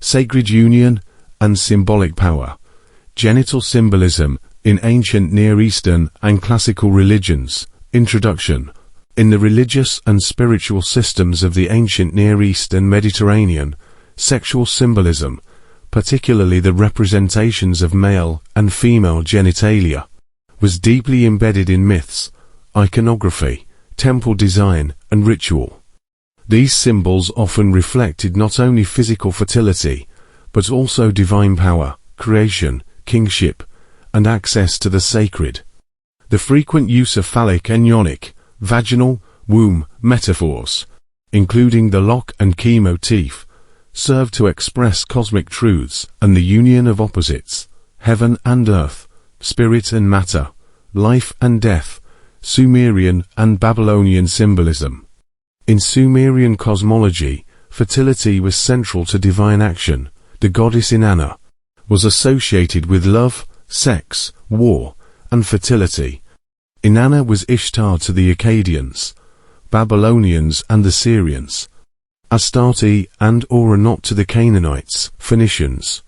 sacred union, and symbolic power. Genital symbolism in ancient Near Eastern and classical religions. Introduction. In the religious and spiritual systems of the ancient Near East and Mediterranean, sexual symbolism, particularly the representations of male and female genitalia, was deeply embedded in myths, iconography, temple design, and ritual. These symbols often reflected not only physical fertility, but also divine power, creation, kingship, and access to the sacred. The frequent use of phallic and ionic, vaginal, womb metaphors, including the lock and 𝗧𝗆𝗆𝗏, serve to express cosmic truths and the union of opposites, heaven and earth, spirit and matter, life and death, Sumerian and Babylonian symbolism. In Sumerian cosmology, fertility was central to divine action. The goddess Inanna was associated with love, sex, war, and fertility. Inanna was Ishtar to the Akkadians, Babylonians and Assyrians, Astarte and Oranot to the Canaanites, Phoenicians,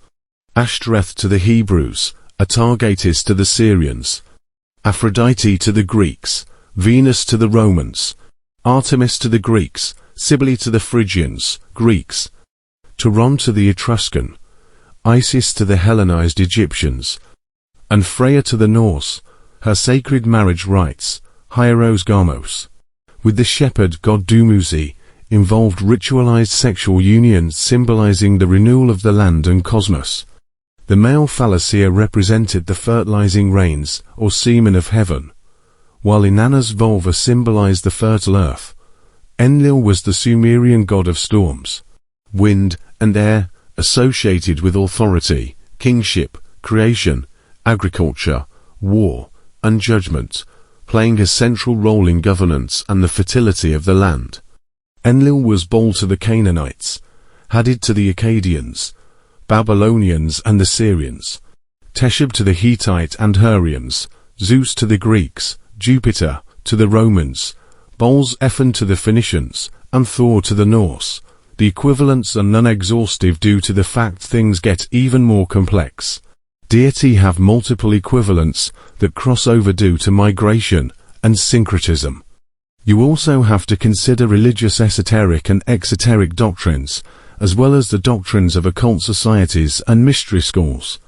Ashtoreth to the Hebrews, Atargatis to the Syrians, Aphrodite to the Greeks, Venus to the Romans, Artemis to the Greeks, Cybele to the Phrygians, Greeks, Turon to the Etruscan, Isis to the Hellenized Egyptians, and Freya to the Norse. Her sacred marriage rites, 𝗧𝗆𝗱𝗏𝗏𝗧𝗍, with the shepherd god Dumuzi, involved ritualized sexual unions symbolizing the renewal of the land and cosmos. The male phallus represented the fertilizing rains or semen of heaven, while Inanna's vulva symbolized the fertile earth. Enlil was the Sumerian god of storms, wind, and air, associated with authority, kingship, creation, agriculture, war, and judgment, playing a central role in governance and the fertility of the land. Enlil was Baal to the Canaanites, Hadad to the Akkadians, Babylonians and the Syrians, Teshub to the Hittite and Hurrians, Zeus to the Greeks, Jupiter to the Romans, Baal's-Ephon to the Phoenicians, and Thor to the Norse. The equivalents are non-exhaustive due to the fact things get even more complex. Deity have multiple equivalents that cross over due to migration and syncretism. You also have to consider religious esoteric and exoteric doctrines, as well as the doctrines of occult societies and mystery schools.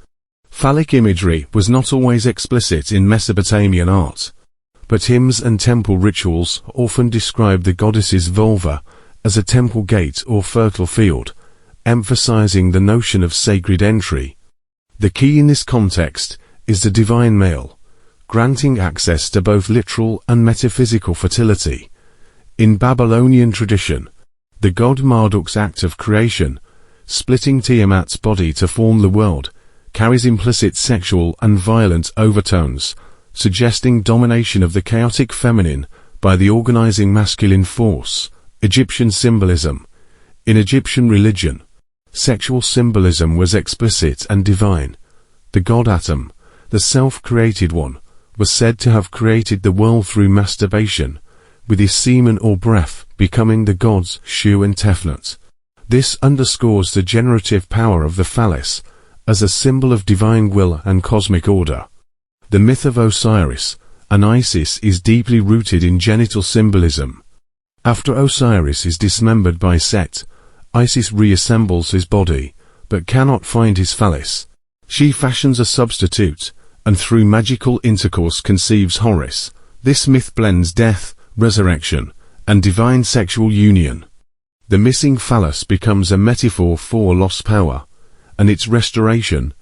Phallic imagery was not always explicit in Mesopotamian art, but hymns and temple rituals often describe the goddess's vulva as a temple gate or fertile field, emphasizing the notion of sacred entry. The key in this context is the divine male, granting access to both literal and metaphysical fertility. In Babylonian tradition, the god Marduk's act of creation, splitting Tiamat's body to form the world, carries implicit sexual and violent overtones, suggesting domination of the chaotic feminine by the organizing masculine force. Egyptian symbolism. In Egyptian religion, sexual symbolism was explicit and divine. The god Atum, the self-created one, was said to have created the world through masturbation, with his semen or breath becoming the god's 𝗲𝗆 and 𝗆. This underscores the generative power of the phallus as a symbol of divine will and cosmic order. The myth of Osiris and Isis is deeply rooted in genital symbolism. After Osiris is dismembered by Set, Isis reassembles his body, but cannot find his phallus. She fashions a substitute, and through magical intercourse conceives Horus. This myth blends death, resurrection, and divine sexual union. The missing phallus becomes a metaphor for lost power, and its restoration,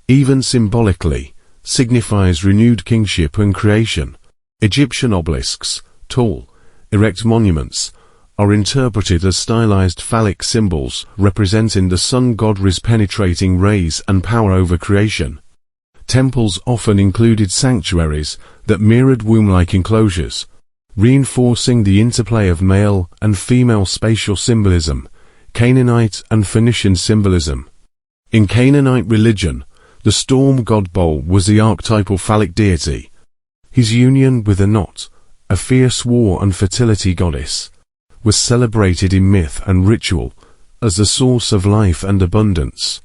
even symbolically, signifies renewed kingship and creation. Egyptian obelisks, tall, erect monuments, are interpreted as stylized phallic symbols representing the sun god's penetrating rays and power over creation. Temples often included sanctuaries that mirrored womb-like enclosures, reinforcing the interplay of male and female spatial symbolism, Canaanite and Phoenician symbolism. In Canaanite religion, the storm god Baal was the archetypal phallic deity. His union with Anat, a fierce war and fertility goddess, was celebrated in myth and ritual, as the source of life and abundance.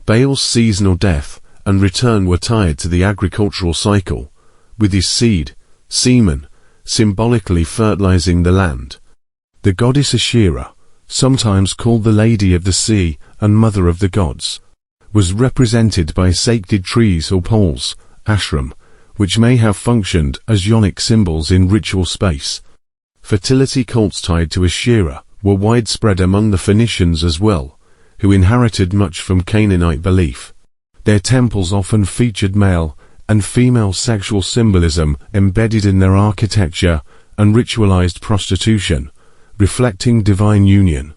Baal's seasonal death and return were tied to the agricultural cycle, with his seed, semen, symbolically fertilizing the land. The goddess Asherah, sometimes called the Lady of the Sea and Mother of the Gods, was represented by sacred trees or poles, ashram, which may have functioned as yonic symbols in ritual space. Fertility cults tied to Asherah were widespread among the Phoenicians as well, who inherited much from Canaanite belief. Their temples often featured male and female sexual symbolism embedded in their architecture and ritualized prostitution, reflecting divine union.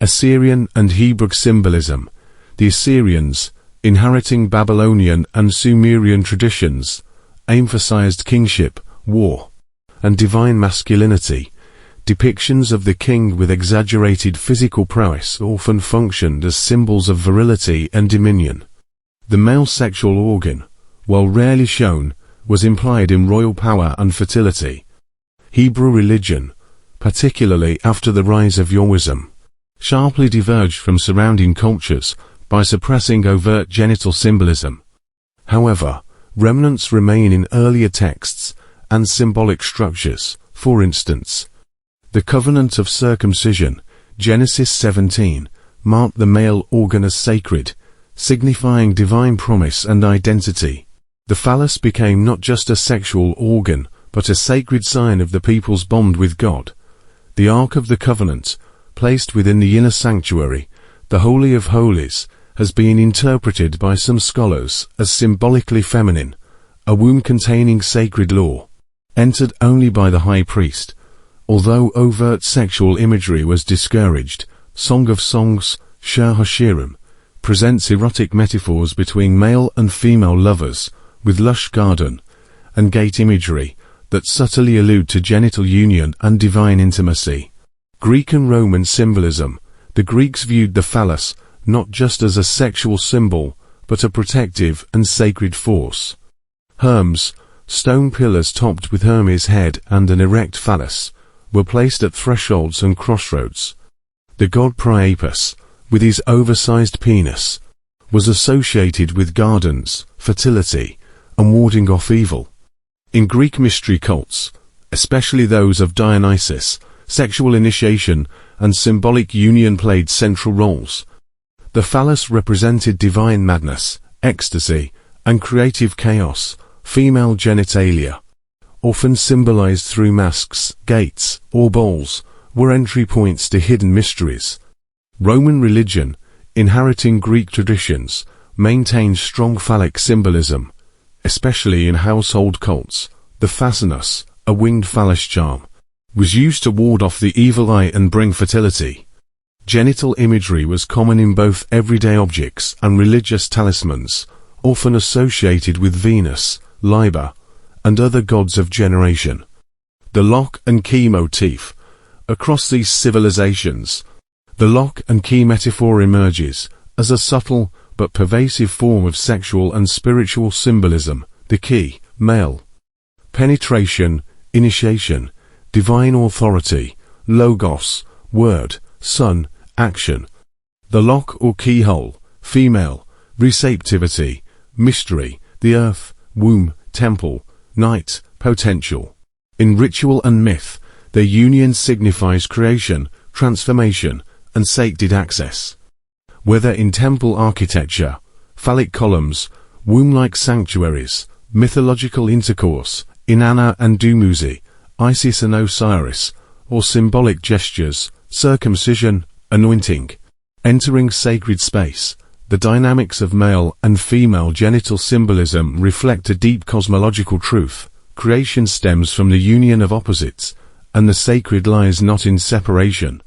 Assyrian and Hebrew symbolism. The Assyrians, inheriting Babylonian and Sumerian traditions, emphasized kingship, war, and divine masculinity. Depictions of the king with exaggerated physical prowess often functioned as symbols of virility and dominion. The male sexual organ, while rarely shown, was implied in royal power and fertility. Hebrew religion, particularly after the rise of Yahwism, sharply diverged from surrounding cultures by suppressing overt genital symbolism. However, remnants remain in earlier texts and symbolic structures. For instance, the covenant of circumcision, Genesis 17, marked the male organ as sacred, signifying divine promise and identity. The phallus became not just a sexual organ, but a sacred sign of the people's bond with God. The Ark of the Covenant, placed within the inner sanctuary, the Holy of Holies, has been interpreted by some scholars as symbolically feminine, a womb containing sacred law, entered only by the high priest. Although overt sexual imagery was discouraged, Song of Songs, 𝗧𝗿𝗄𝗃, presents erotic metaphors between male and female lovers, with lush garden and gate imagery that subtly allude to genital union and divine intimacy. Greek and Roman symbolism. The Greeks viewed the phallus not just as a sexual symbol, but a protective and sacred force. Hermes, stone pillars topped with Hermes' head and an erect phallus, were placed at thresholds and crossroads. The god Priapus, with his oversized penis, was associated with gardens, fertility, and warding off evil. In Greek mystery cults, especially those of Dionysus, sexual initiation and symbolic union played central roles. The phallus represented divine madness, ecstasy, and creative chaos. Female genitalia, often symbolized through masks, gates, or bowls, were entry points to hidden mysteries. Roman religion, inheriting Greek traditions, maintained strong phallic symbolism, especially in household cults. The phassinus, a winged phallus charm, was used to ward off the evil eye and bring fertility. Genital imagery was common in both everyday objects and religious talismans, often associated with Venus, Liber, and other gods of generation. The lock and key motif. Across these civilizations, the lock and key metaphor emerges as a subtle but pervasive form of sexual and spiritual symbolism. The key, male. Penetration, initiation, divine authority, logos, word, sun, action. The lock or keyhole, female, receptivity, mystery, the earth, womb, temple, night, potential. In ritual and myth, their union signifies creation, transformation, and sacred access. Whether in temple architecture, phallic columns, womb-like sanctuaries, mythological intercourse, Inanna and Dumuzi, Isis and Osiris, or symbolic gestures, circumcision, anointing. Entering sacred space, the dynamics of male and female genital symbolism reflect a deep cosmological truth. Creation stems from the union of opposites, and the sacred lies not in separation,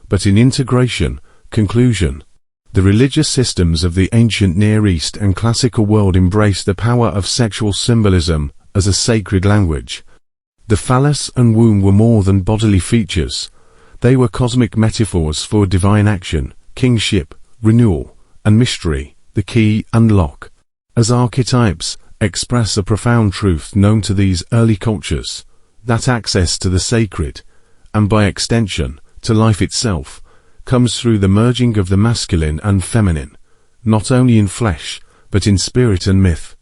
but in integration. Conclusion. The religious systems of the ancient Near East and classical world embraced the power of sexual symbolism as a sacred language. The phallus and womb were more than bodily features. They were cosmic metaphors for divine action, kingship, renewal, and mystery. The key and lock, as archetypes, express a profound truth known to these early cultures, that access to the sacred, and by extension, to life itself, comes through the merging of the masculine and feminine, not only in flesh, but in spirit and myth.